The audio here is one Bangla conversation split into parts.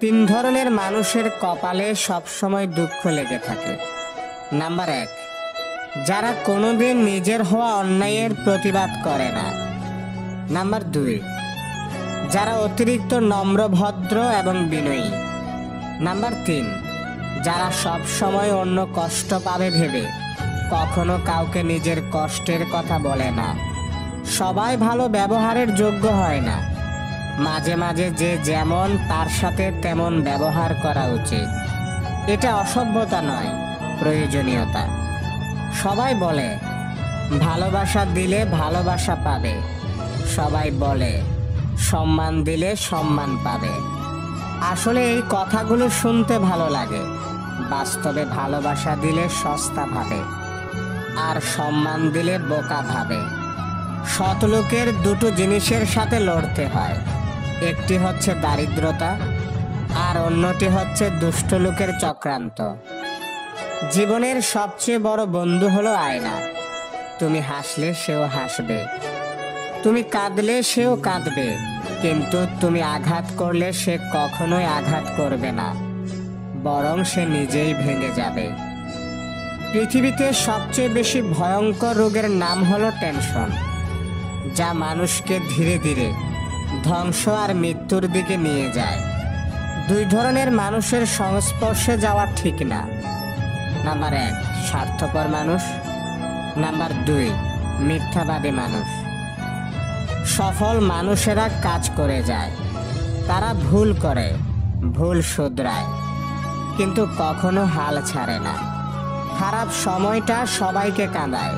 তিন ধরনের মানুষের কপালে সবসময় দুঃখ লেগে থাকে। নাম্বার 1, যারা কোনোদিন নিজের হওয়া অন্যায়ের প্রতিবাদ করে না। নাম্বার 2, যারা অতিরিক্ত নম্র, ভদ্র এবং বিনয়ী। নাম্বার 3, যারা সব সময় অন্য কষ্ট পাবে ভেবে কখনো কাউকে নিজের কষ্টের কথা বলে না। সবাই ভালো ব্যবহারের যোগ্য হয় না। মাঝে মাঝে যে যেমন তার সাথে তেমন ব্যবহার করা উচিত। এটা অসভ্যতা নয়, প্রয়োজনীয়তা। সবাই বলে ভালোবাসা দিলে ভালোবাসা পাবে। সবাই বলে সম্মান দিলে সম্মান পাবে। আসলে এই কথাগুলো শুনতে ভালো লাগে, বাস্তবে ভালোবাসা দিলে সস্তা ভাবে, আর সম্মান দিলে বোকা ভাবে। সৎ লোকের দুটো জিনিসের সাথে লড়তে হয়, একটি হচ্ছে দারিদ্রতা আর অন্যটি হচ্ছে দুষ্ট লোকের চক্রান্ত। জীবনের সবচেয়ে বড় বন্ধু হলো আয়না। তুমি হাসলে সেও হাসবে, তুমি কাঁদলে সেও কাঁদবে, কিন্তু তুমি আঘাত করলে সে কখনোই আঘাত করবে না, বরং সে নিজেই ভেঙে যাবে। পৃথিবীতে সবচেয়ে বেশি ভয়ঙ্কর রোগের নাম হলো টেনশন, যা মানুষকে ধীরে ধীরে ধ্বংস আর মৃত্যুর দিকে নিয়ে যায়। দুই ধরনের মানুষের সংস্পর্শে যাওয়া ঠিক না। নাম্বার 1, স্বার্থপর মানুষ। নাম্বার 2, মিথ্যাবাদী মানুষ। সফল মানুষেরা কাজ করে যায়, তারা ভুল করে, ভুল শুধরায়, কিন্তু কখনো হাল ছাড়ে না। খারাপ সময়টা সবাইকে কাঁদায়,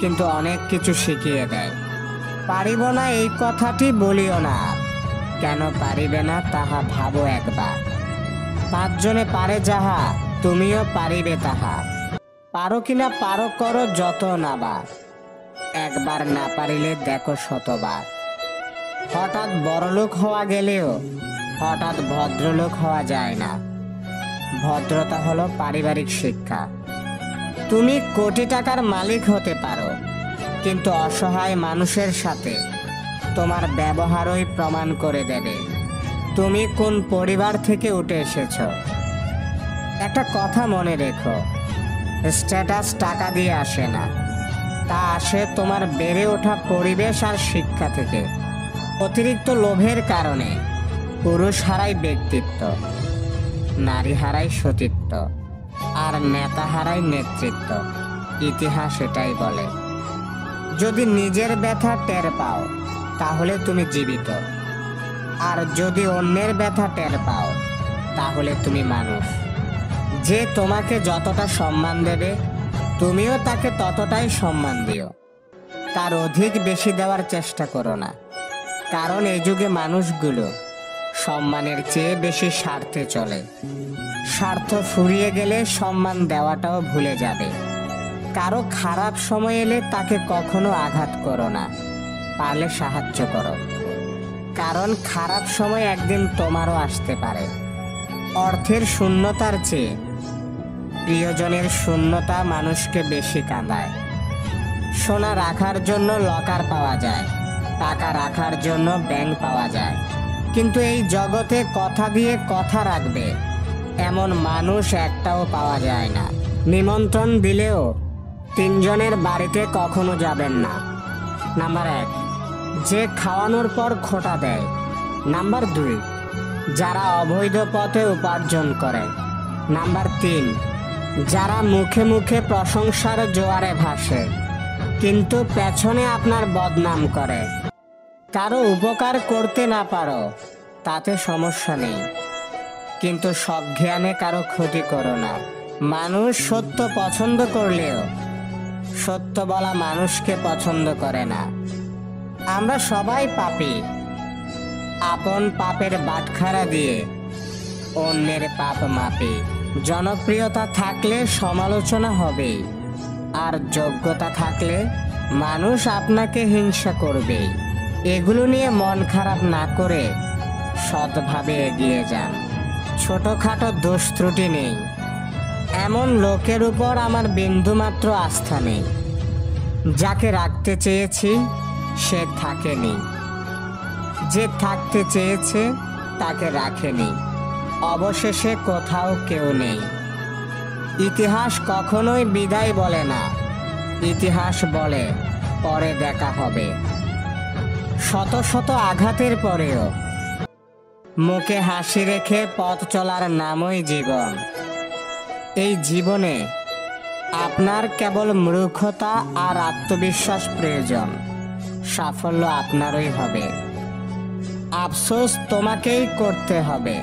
কিন্তু অনেক কিছু শিখিয়ে দেয়। পারিব না এই কথাটি বলিও না, কেন পারিবে না তাহা ভাবো একবার। 5 জনে পারে যাহা, তুমিও পারিবে তাহা। পারো কিনা পারো করো যত নাবার, একবার না পারিলে দেখো শতবার। হঠাৎ বড়লোক হওয়া গেলেও হঠাৎ ভদ্রলোক হওয়া যায় না। ভদ্রতা হলো পারিবারিক শিক্ষা। তুমি কোটি টাকার মালিক হতে পারো, কিন্তু অসহায় মানুষের সাথে তোমার ব্যবহারই প্রমাণ করে দেবে তুমি কোন পরিবার থেকে উঠে এসেছো। একটা কথা মনে রেখো, স্ট্যাটাস টাকা দিয়ে আসে না, তা আসে তোমার বেড়ে ওঠা পরিবেশ আর শিক্ষা থেকে। অতিরিক্ত লোভের কারণে পুরুষ হারায় ব্যক্তিত্ব, নারী হারায় সতীত্ব, আর নেতা হারায় নেতৃত্ব। ইতিহাস এটাই বলে। যদি নিজের ব্যথা টের পাও তাহলে তুমি জীবিত, আর যদি অন্যের ব্যথা টের পাও তাহলে তুমি মানুষ। যে তোমাকে যতটা সম্মান দেবে তুমিও তাকে ততটাই সম্মান দিও, তার অধিক বেশি দেওয়ার চেষ্টা করো না। কারণ এই যুগে মানুষগুলো সম্মানের চেয়ে বেশি স্বার্থে চলে। স্বার্থ ফুরিয়ে গেলে সম্মান দেওয়াটাও ভুলে যাবে। কারো খারাপ সময় এলে তাকে কখনো আঘাত করো না, পারলে সাহায্য করো, কারণ খারাপ সময় একদিন তোমারও আসতে পারে। অর্থের শূন্যতার চেয়ে প্রিয়জনের শূন্যতা মানুষকে বেশি কাঁদায়। সোনা রাখার জন্য লকার পাওয়া যায়, টাকা রাখার জন্য ব্যাংক পাওয়া যায়, কিন্তু এই জগতে কথা দিয়ে কথা রাখবে এমন মানুষ একটাও পাওয়া যায় না। নিমন্ত্রণ দিলেও 3 জনের বাড়িতে কখনো যাবেন না। নাম্বার 1, যে খাওয়ানোর পর খোঁটা দেয়। নাম্বার 2, যারা অবৈধ পথে উপার্জন করে। নাম্বার 3, যারা মুখে মুখে প্রশংসার জোয়ারে ভাসে কিন্তু পেছনে আপনার বদনাম করে। কারো উপকার করতে না পারো তাতে সমস্যা নেই, কিন্তু সজ্ঞানে কারো ক্ষতি করো না। মানুষ সত্য পছন্দ করলেও সত্য বলা মানুষকে পছন্দ করে না। আমরা সবাই পাপী। আপন পাপের বাটখারা দিয়ে অন্যের পাপ মাপি। জনপ্রিয়তা থাকলে সমালোচনা হবেই, আর যোগ্যতা থাকলে মানুষ আপনাকে হিংসা করবেই। এগুলো নিয়ে মন খারাপ না করে সৎভাবে এগিয়ে যান। ছোটখাটো দোষ ত্রুটি নেই, এমন লোকের উপর আমার বিন্দুমাত্র আস্থা নেই। যাকে রাখতে চেয়েছি সে থাকেনি, যে থাকতে চেয়েছে তাকে রাখেনি, অবশেষে কোথাও কেউ নেই। ইতিহাস কখনোই বিদায় বলে না, ইতিহাস বলে পরে দেখা হবে। শত শত আঘাতের পরেও মুখে হাসি রেখে পথ চলার নামই জীবন। এই জীবনে আপনার কেবল মূর্খতা আর আত্মবিশ্বাস প্রয়োজন, সাফল্য আপনারই হবে। আফসোস তোমাকেই করতে হবে,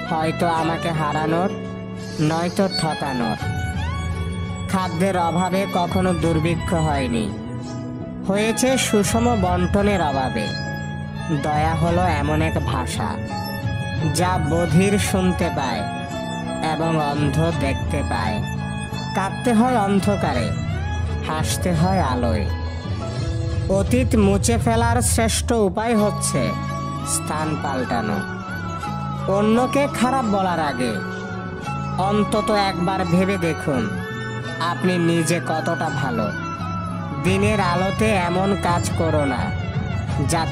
হয়তো আমাকে হারানোর, নয়তো ঠকানোর। খাদ্যের অভাবে কখনো দুর্ভিক্ষ হয়নি, হয়েছে সুষম বন্টনের অভাবে। দয়া হলো এমন এক ভাষা যা বধির শুনতে পায় এবং অন্ধ দেখতে পায়। কাঁদতে হয় অন্ধকারে, হাসতে হয় আলোয়। অতীত মুছে ফেলার শ্রেষ্ঠ উপায় হচ্ছে স্থান পাল্টানো। অন্যকে খারাপ বলার আগে অন্তত একবার ভেবে দেখুন আপনি নিজে কতটা ভালো। দিনের আলোতে এমন কাজ করো না যা